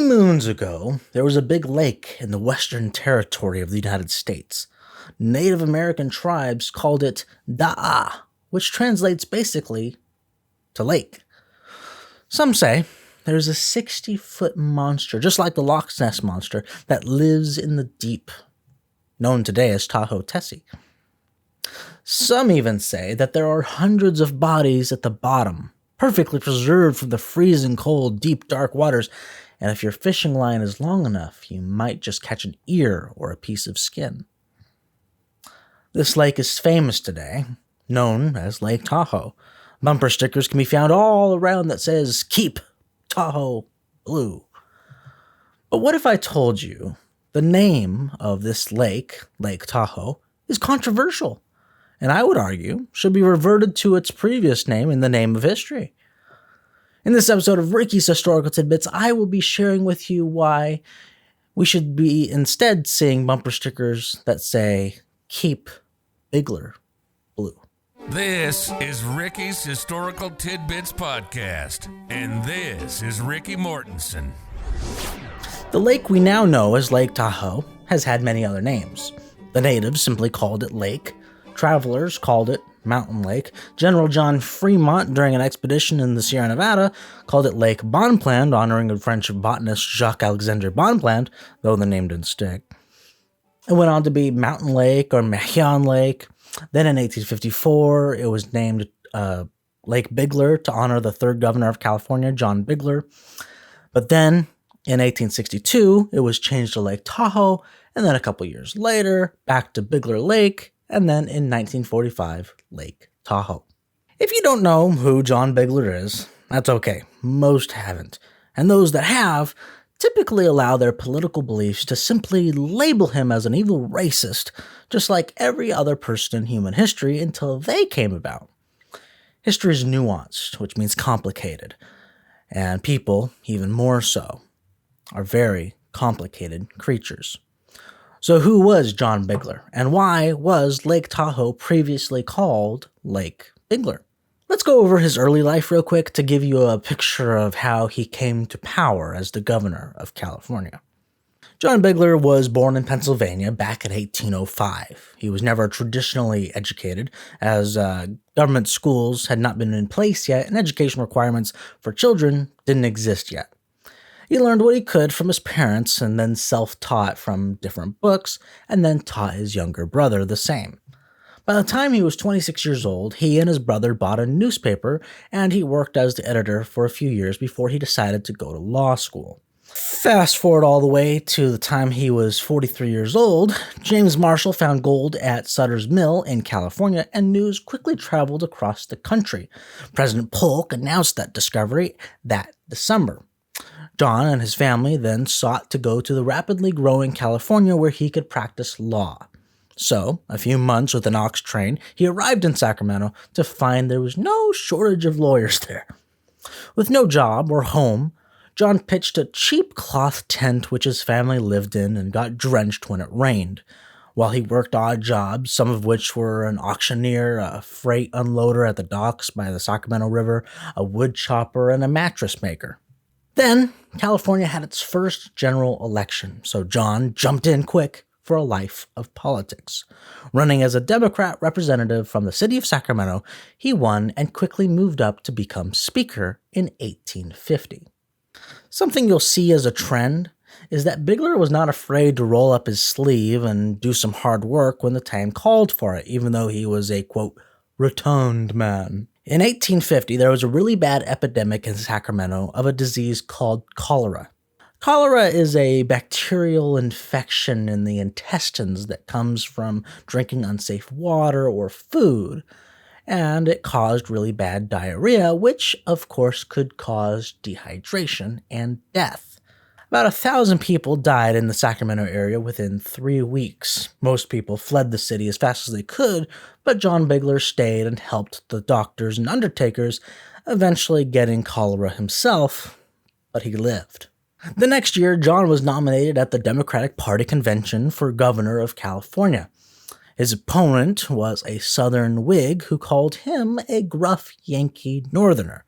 moons ago, there was a big lake in the western territory of the United States. Native American tribes called it Da'a, which translates basically to lake. Some say there's a 60-foot monster, just like the Loch Ness monster, that lives in the deep, known today as Tahoe Tessie. Some even say that there are hundreds of bodies at the bottom, perfectly preserved from the freezing cold, deep, dark waters, and if your fishing line is long enough, you might just catch an ear or a piece of skin. This lake is famous today, known as Lake Tahoe. Bumper stickers can be found all around that says, "Keep Tahoe Blue." But what if I told you the name of this lake, Lake Tahoe, is controversial, and I would argue should be reverted to its previous name in the name of history? In this episode of Ricky's Historical Tidbits, I will be sharing with you why we should be instead seeing bumper stickers that say, "Keep Bigler Blue." This is Ricky's Historical Tidbits Podcast, and this is Ricky Mortensen. The lake we now know as Lake Tahoe has had many other names. The natives simply called it Lake. Travelers called it Mountain Lake. General John Fremont, during an expedition in the Sierra Nevada, called it Lake Bonpland, honoring the French botanist Jacques-Alexandre Bonpland, though the name didn't stick. It went on to be Mountain Lake or Mahon Lake. Then in 1854, it was named Lake Bigler to honor the third governor of California, John Bigler. But then in 1862, it was changed to Lake Tahoe, and then a couple years later, back to Bigler Lake, and then in 1945, Lake Tahoe. If you don't know who John Bigler is, that's okay. Most haven't. And those that have typically allow their political beliefs to simply label him as an evil racist, just like every other person in human history until they came about. History is nuanced, which means complicated. And people, even more so, are very complicated creatures. So who was John Bigler, and why was Lake Tahoe previously called Lake Bigler? Let's go over his early life real quick to give you a picture of how he came to power as the governor of California. John Bigler was born in Pennsylvania back in 1805. He was never traditionally educated, as government schools had not been in place yet, and education requirements for children didn't exist yet. He learned what he could from his parents and then self-taught from different books and then taught his younger brother the same. By the time he was 26 years old, he and his brother bought a newspaper and he worked as the editor for a few years before he decided to go to law school. Fast forward all the way to the time he was 43 years old, James Marshall found gold at Sutter's Mill in California, and news quickly traveled across the country. President Polk announced that discovery that December. John and his family then sought to go to the rapidly growing California where he could practice law. So, a few months with an ox train, he arrived in Sacramento to find there was no shortage of lawyers there. With no job or home, John pitched a cheap cloth tent which his family lived in and got drenched when it rained, while he worked odd jobs, some of which were an auctioneer, a freight unloader at the docks by the Sacramento River, a wood chopper, and a mattress maker. Then, California had its first general election, so John jumped in quick for a life of politics. Running as a Democrat representative from the city of Sacramento, he won and quickly moved up to become Speaker in 1850. Something you'll see as a trend is that Bigler was not afraid to roll up his sleeve and do some hard work when the time called for it, even though he was a, quote, rotund man. In 1850, there was a really bad epidemic in Sacramento of a disease called cholera. Cholera is a bacterial infection in the intestines that comes from drinking unsafe water or food, and it caused really bad diarrhea, which, of course, could cause dehydration and death. About 1,000 people died in the Sacramento area within 3 weeks. Most people fled the city as fast as they could, but John Bigler stayed and helped the doctors and undertakers, eventually getting cholera himself, but he lived. The next year, John was nominated at the Democratic Party convention for governor of California. His opponent was a Southern Whig who called him a gruff Yankee Northerner.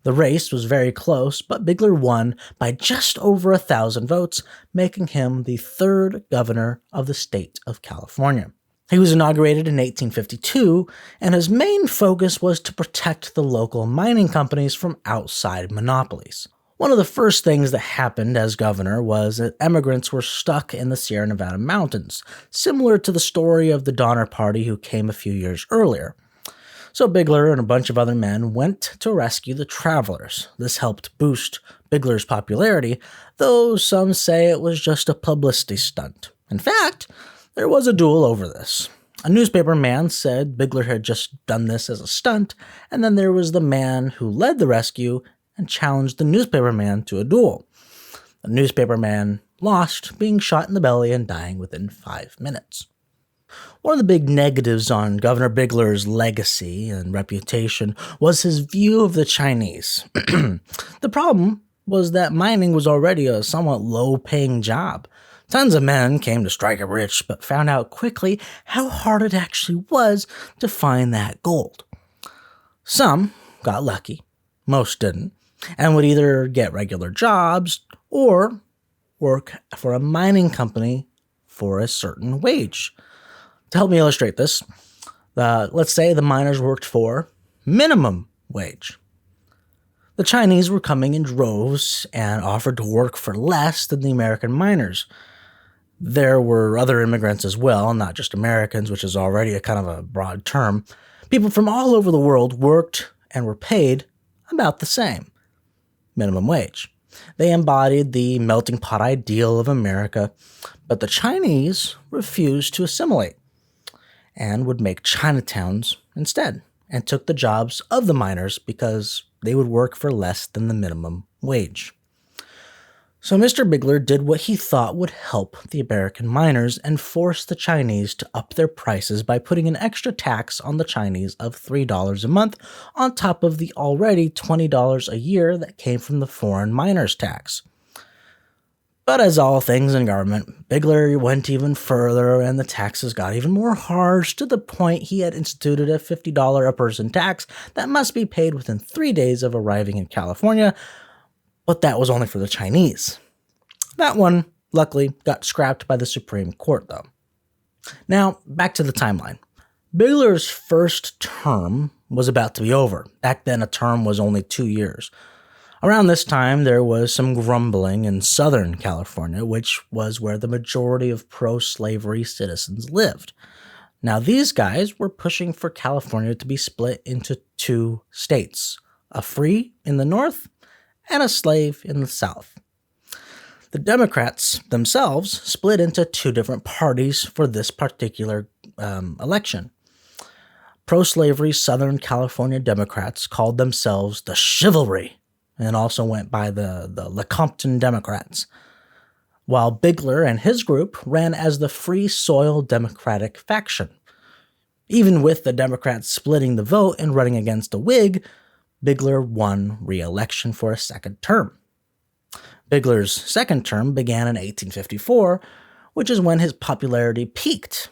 The race was very close, but Bigler won by just over 1,000 votes, making him the third governor of the state of California. He was inaugurated in 1852, and his main focus was to protect the local mining companies from outside monopolies. One of the first things that happened as governor was that immigrants were stuck in the Sierra Nevada mountains, similar to the story of the Donner Party who came a few years earlier. So Bigler and a bunch of other men went to rescue the travelers. This helped boost Bigler's popularity, though some say it was just a publicity stunt. In fact, there was a duel over this. A newspaper man said Bigler had just done this as a stunt, and then there was the man who led the rescue and challenged the newspaper man to a duel. The newspaper man lost, being shot in the belly and dying within 5 minutes. One of the big negatives on Governor Bigler's legacy and reputation was his view of the Chinese. The problem was that mining was already a somewhat low-paying job. Tons of men came to strike it rich, but found out quickly how hard it actually was to find that gold. Some got lucky, most didn't, and would either get regular jobs or work for a mining company for a certain wage. To help me illustrate this, let's say the miners worked for minimum wage. The Chinese were coming in droves and offered to work for less than the American miners. There were other immigrants as well, not just Americans, which is already a kind of a broad term. People from all over the world worked and were paid about the same. Minimum wage. They embodied the melting pot ideal of America, but the Chinese refused to assimilate and would make Chinatowns instead, and took the jobs of the miners because they would work for less than the minimum wage. So Mr. Bigler did what he thought would help the American miners and force the Chinese to up their prices by putting an extra tax on the Chinese of $3 a month on top of the already $20 a year that came from the foreign miners tax. But as all things in government, Bigler went even further and the taxes got even more harsh, to the point he had instituted a $50 a person tax that must be paid within 3 days of arriving in California, but that was only for the Chinese. That one, luckily, got scrapped by the Supreme Court, though. Now, back to the timeline. Bigler's first term was about to be over. Back then, a term was only 2 years. Around this time, there was some grumbling in Southern California, which was where the majority of pro-slavery citizens lived. Now, these guys were pushing for California to be split into 2 states, a free in the north and a slave in the south. The Democrats themselves split into 2 different parties for this particular election. Pro-slavery Southern California Democrats called themselves the Chivalry, and also went by the Lecompton Democrats, while Bigler and his group ran as the Free Soil Democratic faction. Even with the Democrats splitting the vote and running against a Whig, Bigler won re-election for a second term. Bigler's second term began in 1854, which is when his popularity peaked.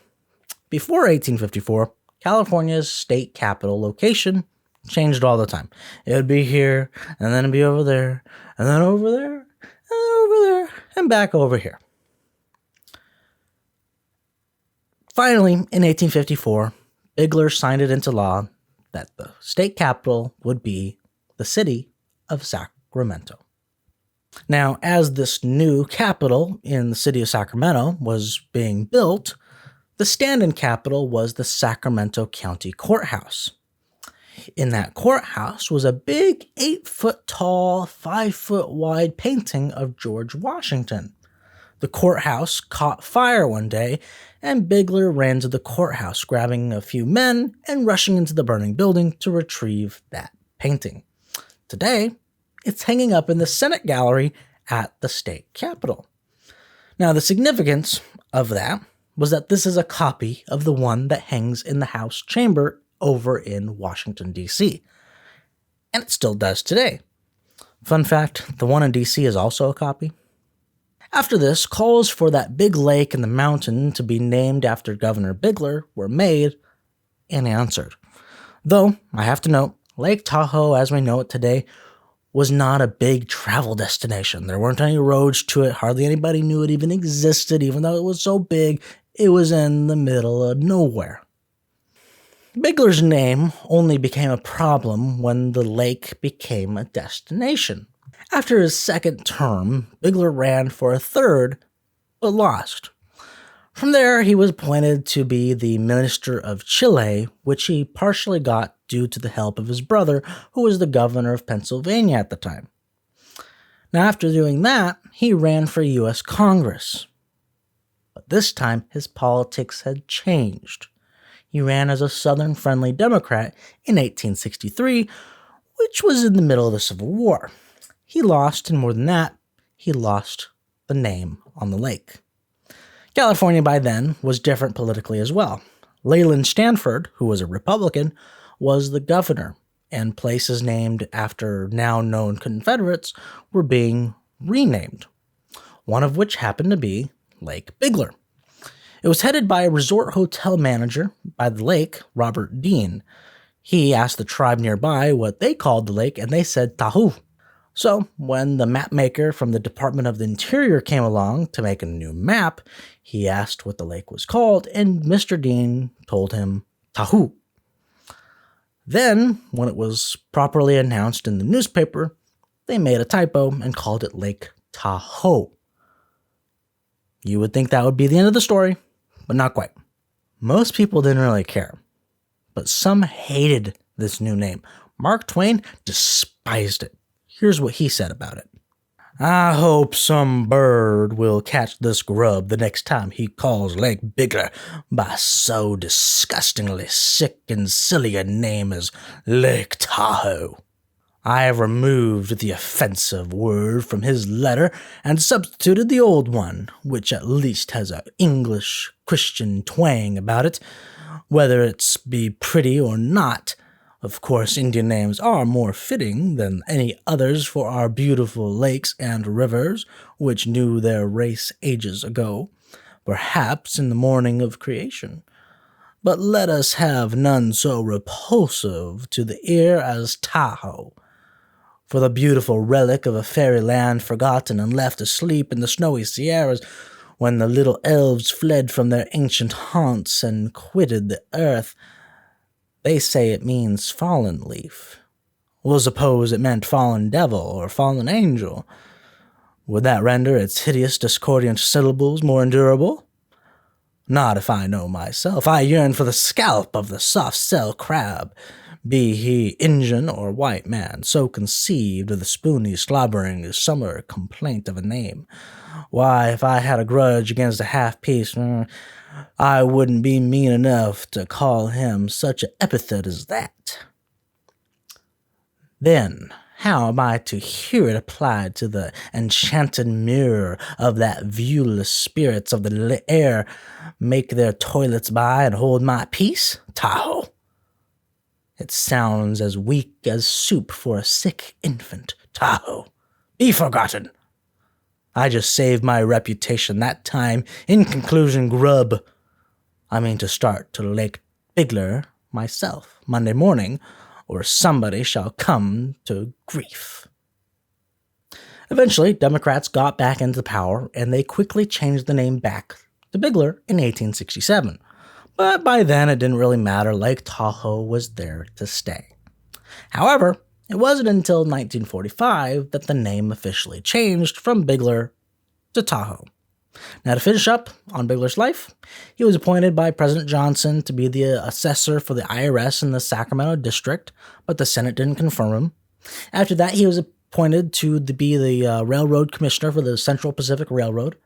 Before 1854, California's state capital location changed all the time. It would be here, and then it'd be over there, and then over there, and then over there, and back over here. Finally, in 1854, Bigler signed it into law that the state capital would be the city of Sacramento. Now, as this new capital in the city of Sacramento was being built, the stand-in capital was the Sacramento County Courthouse. In that courthouse was a big 8-foot-tall, 5-foot-wide painting of George Washington. The courthouse caught fire one day, and Bigler ran to the courthouse, grabbing a few men and rushing into the burning building to retrieve that painting. Today, it's hanging up in the Senate gallery at the state capitol. Now, the significance of that was that this is a copy of the one that hangs in the House chamber over in Washington, D.C., and it still does today. Fun fact, the one in D.C. is also a copy. After this, calls for that big lake in the mountain to be named after Governor Bigler were made and answered. Though, I have to note, Lake Tahoe as we know it today was not a big travel destination. There weren't any roads to it. Hardly anybody knew it even existed, even though it was so big. It was in the middle of nowhere. Bigler's name only became a problem when the lake became a destination. After his second term, Bigler ran for a third, but lost. From there, he was appointed to be the Minister of Chile, which he partially got due to the help of his brother, who was the governor of Pennsylvania at the time. Now, after doing that, he ran for U.S. Congress. But this time, his politics had changed. He ran as a Southern-friendly Democrat in 1863, which was in the middle of the Civil War. He lost, and more than that, he lost the name on the lake. California by then was different politically as well. Leland Stanford, who was a Republican, was the governor, and places named after now-known Confederates were being renamed, one of which happened to be Lake Bigler. It was headed by a resort hotel manager by the lake, Robert Dean. He asked the tribe nearby what they called the lake, and they said Tahoe. So, when the map maker from the Department of the Interior came along to make a new map, he asked what the lake was called, and Mr. Dean told him Tahoe. Then, when it was properly announced in the newspaper, they made a typo and called it Lake Tahoe. You would think that would be the end of the story, but not quite. Most people didn't really care, but some hated this new name. Mark Twain despised it. Here's what he said about it. I hope some bird will catch this grub the next time he calls Lake Bigler by so disgustingly sick and silly a name as Lake Tahoe. I have removed the offensive word from his letter and substituted the old one, which at least has an English Christian twang about it. Whether it's be pretty or not, of course Indian names are more fitting than any others for our beautiful lakes and rivers, which knew their race ages ago, perhaps in the morning of creation. But let us have none so repulsive to the ear as Tahoe. For the beautiful relic of a fairyland forgotten and left asleep in the snowy Sierras when the little elves fled from their ancient haunts and quitted the earth. They say it means fallen leaf. We'll suppose it meant fallen devil or fallen angel. Would that render its hideous discordant syllables more endurable? Not if I know myself. I yearn for the scalp of the soft-shell crab, be he Injun or white man, so conceived of the spoony, slobbering, summer complaint of a name. Why, if I had a grudge against a half-piece, I wouldn't be mean enough to call him such an epithet as that. Then, how am I to hear it applied to the enchanted mirror of that viewless spirits of the air make their toilets by and hold my peace? Tahoe! It sounds as weak as soup for a sick infant. Tahoe! Be forgotten! I just saved my reputation that time. In conclusion, grub, I mean to start to Lake Bigler myself Monday morning, or somebody shall come to grief. Eventually, Democrats got back into power, and they quickly changed the name back to Bigler in 1867. But by then, it didn't really matter. Lake Tahoe was there to stay. However, it wasn't until 1945 that the name officially changed from Bigler to Tahoe. Now, to finish up on Bigler's life, he was appointed by President Johnson to be the assessor for the IRS in the Sacramento district, but the Senate didn't confirm him. After that, he was appointed to be the railroad commissioner for the Central Pacific Railroad.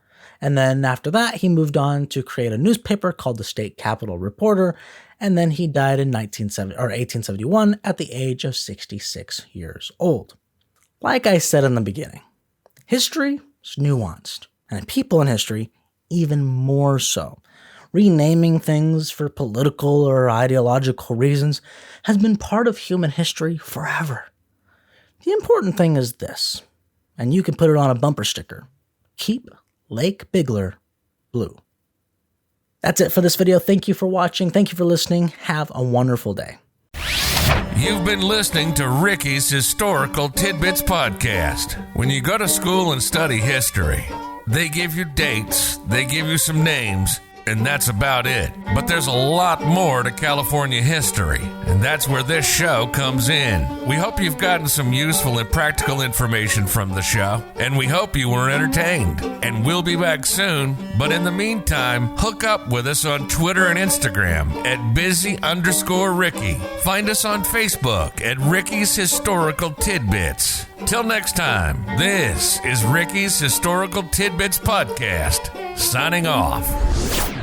And then after that, he moved on to create a newspaper called the State Capitol Reporter, and then he died in 1871 at the age of 66 years old. Like I said in the beginning, history is nuanced, and people in history even more so. Renaming things for political or ideological reasons has been part of human history forever. The important thing is this, and you can put it on a bumper sticker: keep Lake Bigler Blue. That's it for this video. Thank you for watching. Thank you for listening. Have a wonderful day. You've been listening to Ricky's Historical Tidbits Podcast. When you go to school and study history, they give you dates, they give you some names, and that's about it. But there's a lot more to California history, and that's where this show comes in. We hope you've gotten some useful and practical information from the show, and we hope you were entertained. And we'll be back soon, but in the meantime, hook up with us on Twitter and Instagram at busy_Ricky. Find us on Facebook at Ricky's Historical Tidbits. Till next time, this is Ricky's Historical Tidbits Podcast, signing off.